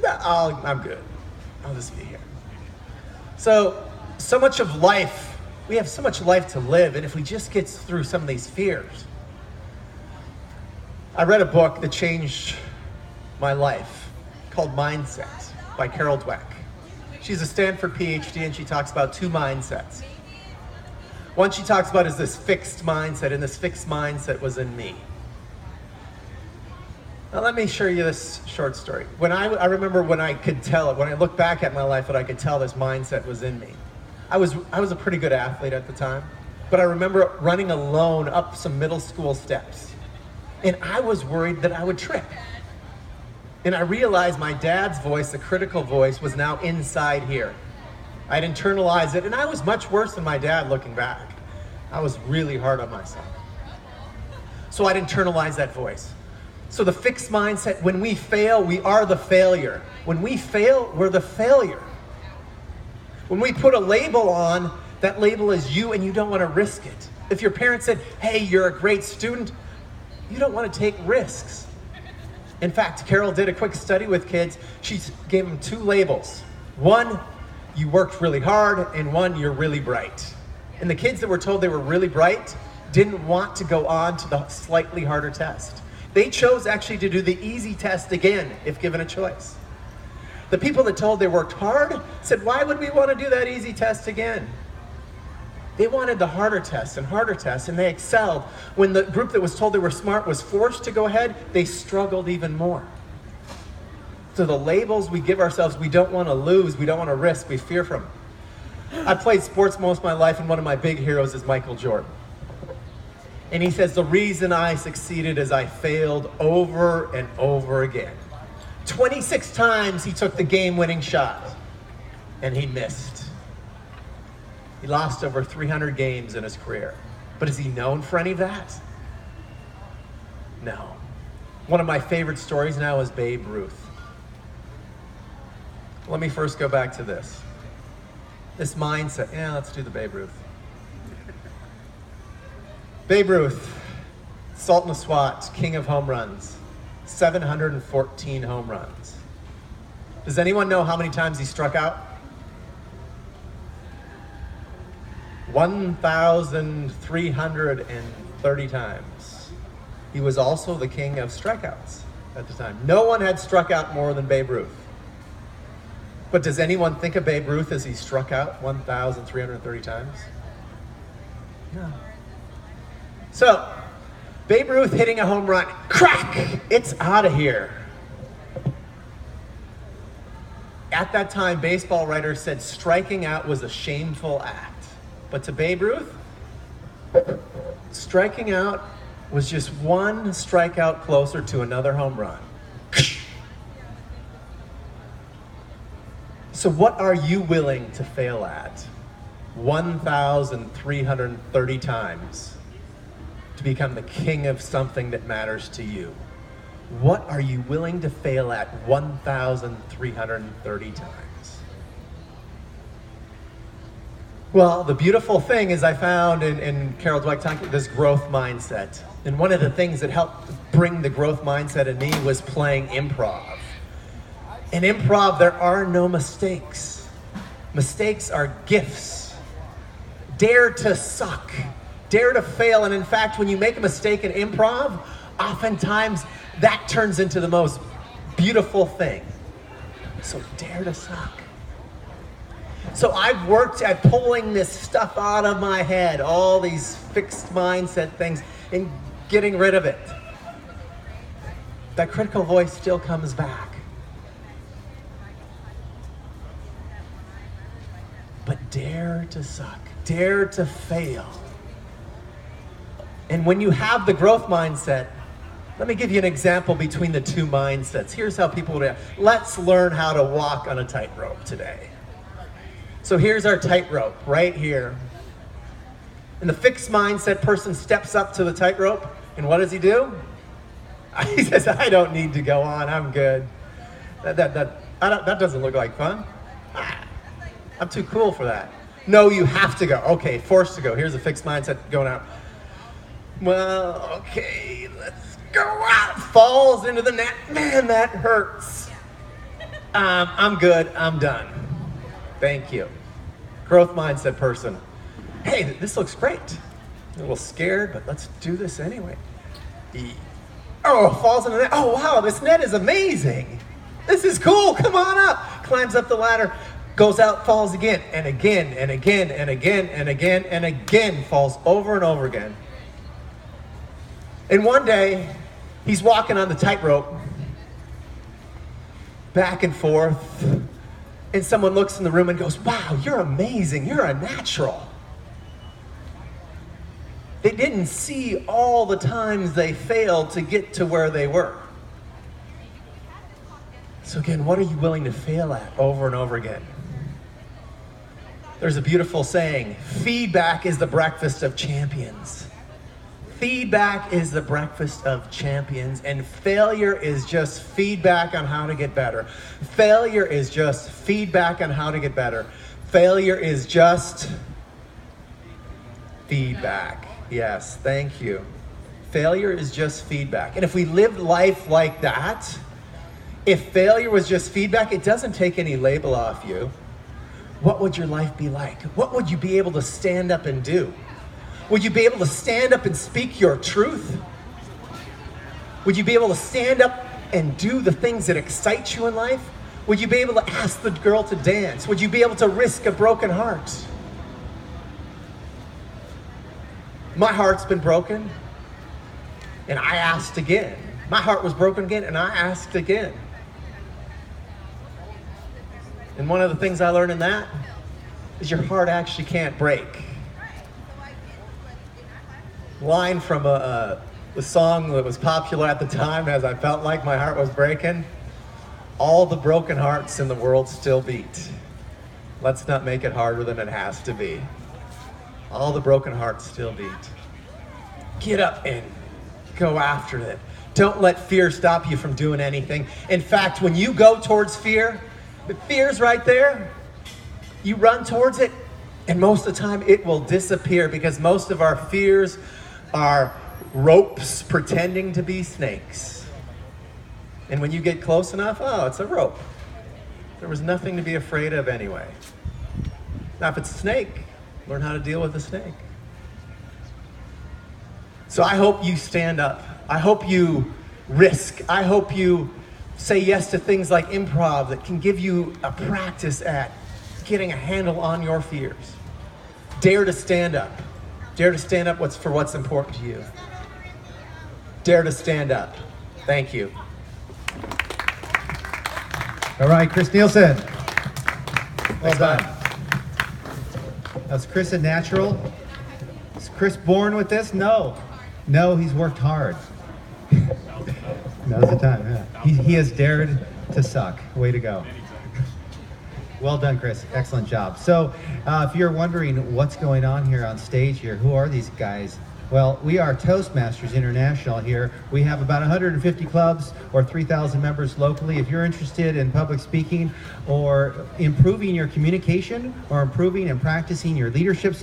No, I'm good. I'll just be here. So much of life, we have so much life to live, and if we just get through some of these fears. I read a book that changed my life called Mindset by Carol Dweck. She's a Stanford PhD, and she talks about two mindsets. One she talks about is this fixed mindset, and this fixed mindset was in me. Now let me share you this short story. I remember when I could tell it, when I look back at my life, that I could tell this mindset was in me. I was a pretty good athlete at the time, but I remember running alone up some middle school steps, and I was worried that I would trip. And I realized my dad's voice, the critical voice, was now inside here. I'd internalized it, and I was much worse than my dad looking back. I was really hard on myself. So I'd internalize that voice. So the fixed mindset, when we fail, we are the failure. When we fail, we're the failure. When we put a label on, that label is you and you don't want to risk it. If your parents said, hey, you're a great student, you don't want to take risks. In fact, Carol did a quick study with kids. She gave them two labels. One, you worked really hard, and one, you're really bright. And the kids that were told they were really bright didn't want to go on to the slightly harder test. They chose actually to do the easy test again, if given a choice. The people that told they worked hard said, why would we want to do that easy test again? They wanted the harder tests, and they excelled. When the group that was told they were smart was forced to go ahead, they struggled even more. So the labels we give ourselves, we don't want to lose, we don't want to risk, we fear from it. I played sports most of my life, and one of my big heroes is Michael Jordan. And he says, the reason I succeeded is I failed over and over again. 26 times he took the game-winning shot, and he missed. He lost over 300 games in his career. But is he known for any of that? No. One of my favorite stories now is Babe Ruth. Let me first go back to this. This mindset. Yeah, let's do the Babe Ruth. Babe Ruth, Sultan of SWAT, king of home runs, 714 home runs. Does anyone know how many times he struck out? 1,330 times. He was also the king of strikeouts at the time. No one had struck out more than Babe Ruth. But does anyone think of Babe Ruth as he struck out 1,330 times? No. So, Babe Ruth hitting a home run, crack, it's out of here. At that time, baseball writers said striking out was a shameful act. But to Babe Ruth, striking out was just one strikeout closer to another home run. So what are you willing to fail at 1,330 times to become the king of something that matters to you? What are you willing to fail at 1,330 times? Well, the beautiful thing is I found in Carol Dweck talking this growth mindset. And one of the things that helped bring the growth mindset in me was playing improv. In improv, there are no mistakes. Mistakes are gifts. Dare to suck. Dare to fail. And in fact, when you make a mistake in improv, oftentimes that turns into the most beautiful thing. So dare to suck. So I've worked at pulling this stuff out of my head, all these fixed mindset things, and getting rid of it. That critical voice still comes back. But dare to suck, dare to fail. And when you have the growth mindset, let me give you an example between the two mindsets. Here's how people would react. Let's learn how to walk on a tightrope today. So here's our tightrope right here. And the fixed mindset person steps up to the tightrope, and what does he do? He says, I don't need to go on, I'm good. That doesn't look like fun. I'm too cool for that. No, you have to go. Okay, forced to go. Here's a fixed mindset going out. Well, okay, let's go out. Falls into the net. Man, that hurts. I'm good, I'm done. Thank you. Growth mindset person. Hey, this looks great. A little scared, but let's do this anyway. Oh, falls in the net. Oh, wow, this net is amazing. This is cool, come on up. Climbs up the ladder, goes out, falls again, and again, and again, and again, and again, and again, falls over and over again. And one day, he's walking on the tightrope, back and forth, and someone looks in the room and goes, wow, you're amazing, you're a natural. They didn't see all the times they failed to get to where they were. So again, what are you willing to fail at over and over again? There's a beautiful saying, feedback is the breakfast of champions. Feedback is the breakfast of champions, and failure is just feedback on how to get better. Failure is just feedback on how to get better. Failure is just feedback. Yes, thank you. Failure is just feedback. And if we lived life like that, if failure was just feedback, it doesn't take any label off you. What would your life be like? What would you be able to stand up and do? Would you be able to stand up and speak your truth? Would you be able to stand up and do the things that excite you in life? Would you be able to ask the girl to dance? Would you be able to risk a broken heart? My heart's been broken, and I asked again. My heart was broken again, and I asked again. And one of the things I learned in that is your heart actually can't break. Line from a song that was popular at the time, as I felt like my heart was breaking. All the broken hearts in the world still beat. Let's not make it harder than it has to be. All the broken hearts still beat. Get up and go after it. Don't let fear stop you from doing anything. In fact, when you go towards fear, the fear's right there. You run towards it, and most of the time it will disappear, because most of our fears are ropes pretending to be snakes. And when you get close enough, oh, it's a rope. There was nothing to be afraid of anyway. Now, if it's a snake, learn how to deal with the snake. So I hope you stand up. I hope you risk. I hope you say yes to things like improv that can give you a practice at getting a handle on your fears. Dare to stand up. Dare to stand up for what's important to you. Dare to stand up. Thank you. All right, Chris Nielsen. Well done. That's Chris a natural? Is Chris born with this? No. No, he's worked hard. Now's the time, yeah. He has dared to suck. Way to go. Well done, Chris. Excellent job. So if you're wondering what's going on here on stage here, who are these guys? Well, we are Toastmasters International here. We have about 150 clubs or 3,000 members locally. If you're interested in public speaking or improving your communication or improving and practicing your leadership